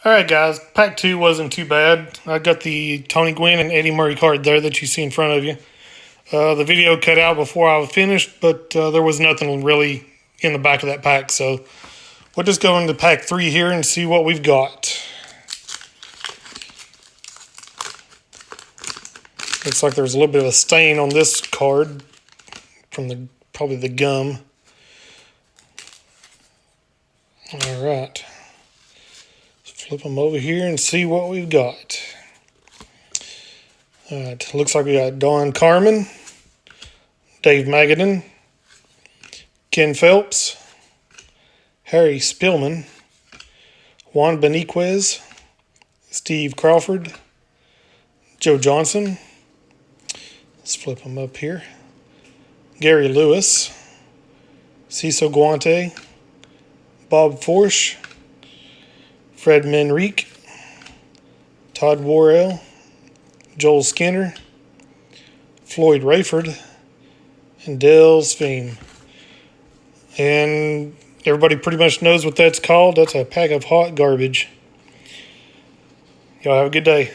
All right, guys. Pack two wasn't too bad. I got the Tony Gwynn and Eddie Murray card there that you see in front of you. The video cut out before I was finished, but there was nothing really in the back of that pack. So we'll just go into pack three here and see what we've got. Looks like there's a little bit of a stain on this card from probably the gum. All right. Flip them over here and see what we've got. All right, looks like we got Don Carmen, Dave Magadan, Ken Phelps, Harry Spillman, Juan Beniquez, Steve Crawford, Joe Johnson. Let's flip them up here. Gary Lewis, Cecil Guante, Bob Forsch, Fred Manrique, Todd Worrell, Joel Skinner, Floyd Rayford, and Dale Sveen. And everybody pretty much knows what that's called. That's a pack of hot garbage. Y'all have a good day.